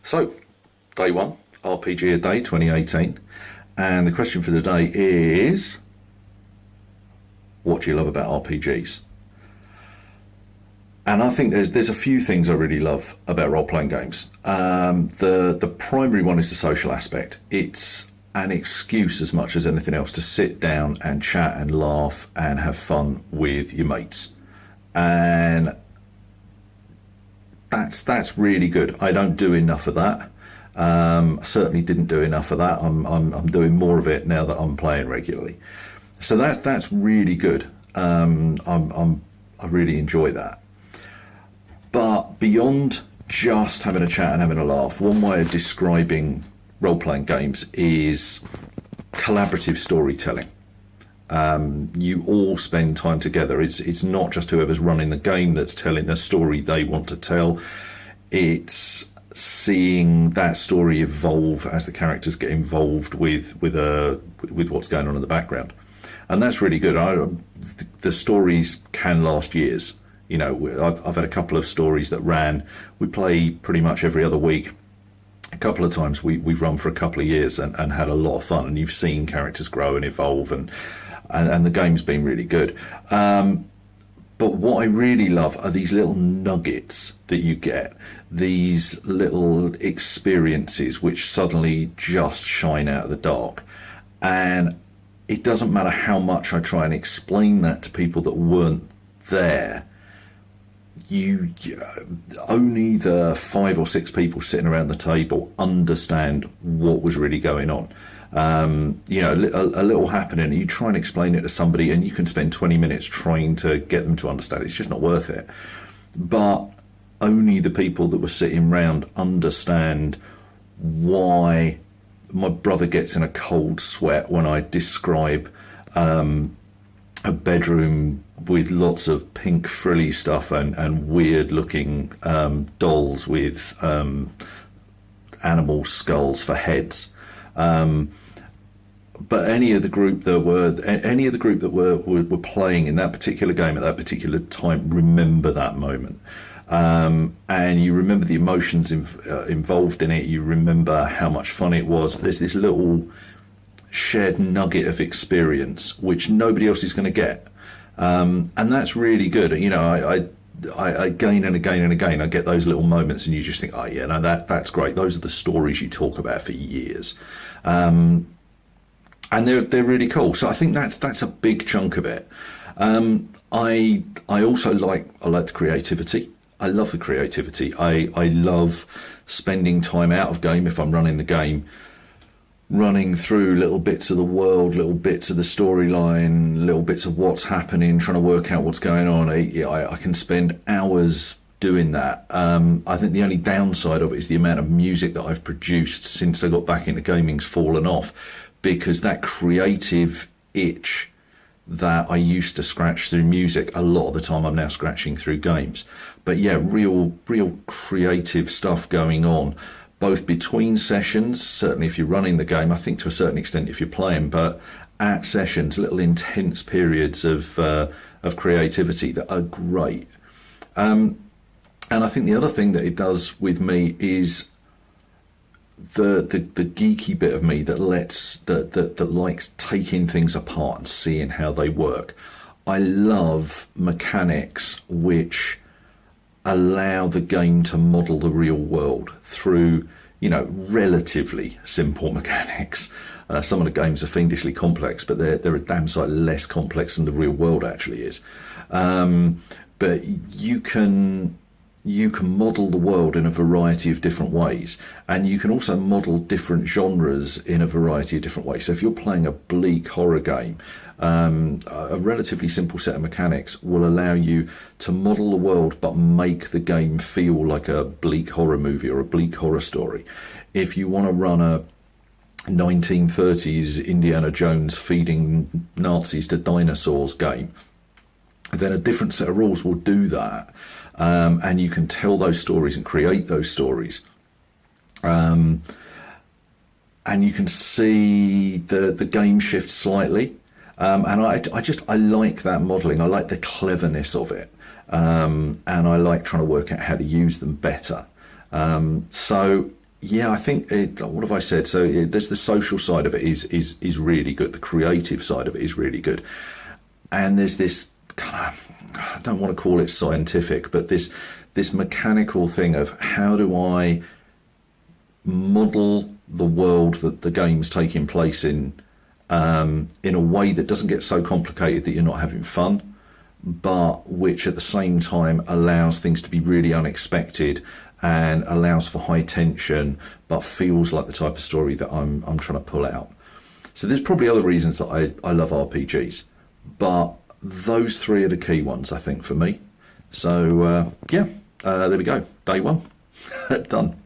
So, day one, RPGaDay 2018. And the question for the day is, what do you love about RPGs? And I think there's a few things I really love about role-playing games. The primary one is the social aspect. It's an excuse as much as anything else to sit down and chat and laugh and have fun with your mates. And that's really good. I don't do enough of that. I certainly didn't do enough of that. I'm doing more of it now that I'm playing regularly. So that's really good. I really enjoy that. But beyond just having a chat and having a laugh, one way of describing role-playing games is collaborative storytelling. You all spend time together. It's not just whoever's running the game that's telling the story they want to tell. It's seeing that story evolve as the characters get involved with what's going on in the background, and that's really good. The stories can last years. You know, I've had a couple of stories that ran. We play pretty much every other week. A couple of times we've run for a couple of years and had a lot of fun, and you've seen characters grow and evolve, and the game's been really good. But what I really love are these little nuggets that you get, these little experiences which suddenly just shine out of the dark. And it doesn't matter how much I try and explain that to people that weren't there. Only the 5 or 6 people sitting around the table understand what was really going on. A little happening, you try and explain it to somebody and you can spend 20 minutes trying to get them to understand. It's just not worth it. But only the people that were sitting around understand why my brother gets in a cold sweat when I describe a bedroom with lots of pink frilly stuff and weird looking dolls with animal skulls for heads. But any of the group that were playing in that particular game at that particular time remember that moment, and you remember the emotions involved in it. You remember how much fun it was. There's this little shared nugget of experience which nobody else is going to get, and that's really good. You know, I again and again and again I get those little moments, and you just think, oh yeah, no, that's great. Those are the stories you talk about for years. And they're really cool. So I think that's a big chunk of it. I also like the creativity. I love the creativity. I love spending time out of game if I'm running the game, running through little bits of the world, little bits of the storyline, little bits of what's happening, trying to work out what's going on. I can spend hours doing that. I think the only downside of it is the amount of music that I've produced since I got back into gaming's fallen off, because that creative itch that I used to scratch through music, a lot of the time I'm now scratching through games. But yeah, real creative stuff going on, both between sessions, certainly if you're running the game, I think to a certain extent if you're playing, but at sessions, little intense periods of creativity that are great. And I think the other thing that it does with me is the geeky bit of me that likes taking things apart and seeing how they work. I love mechanics which allow the game to model the real world through, relatively simple mechanics. Some of the games are fiendishly complex, but they're a damn sight less complex than the real world actually is. But you can model the world in a variety of different ways, and you can also model different genres in a variety of different ways. So if you're playing a bleak horror game, a relatively simple set of mechanics will allow you to model the world but make the game feel like a bleak horror movie or a bleak horror story. If you want to run a 1930s Indiana Jones feeding Nazis to dinosaurs game, then a different set of rules will do that. And you can tell those stories and create those stories. And you can see the game shift slightly. And I like that modelling. I like the cleverness of it. And I like trying to work out how to use them better. So Yeah, I think what have I said? So there's the social side of it is really good. The creative side of it is really good, and there's this kind of, I don't want to call it scientific, but this mechanical thing of how do I model the world that the game's taking place in a way that doesn't get so complicated that you're not having fun, but which at the same time allows things to be really unexpected and allows for high tension, but feels like the type of story that I'm trying to pull out. So there's probably other reasons that I love RPGs, but those three are the key ones, I think, for me. So, there we go. Day one. Done.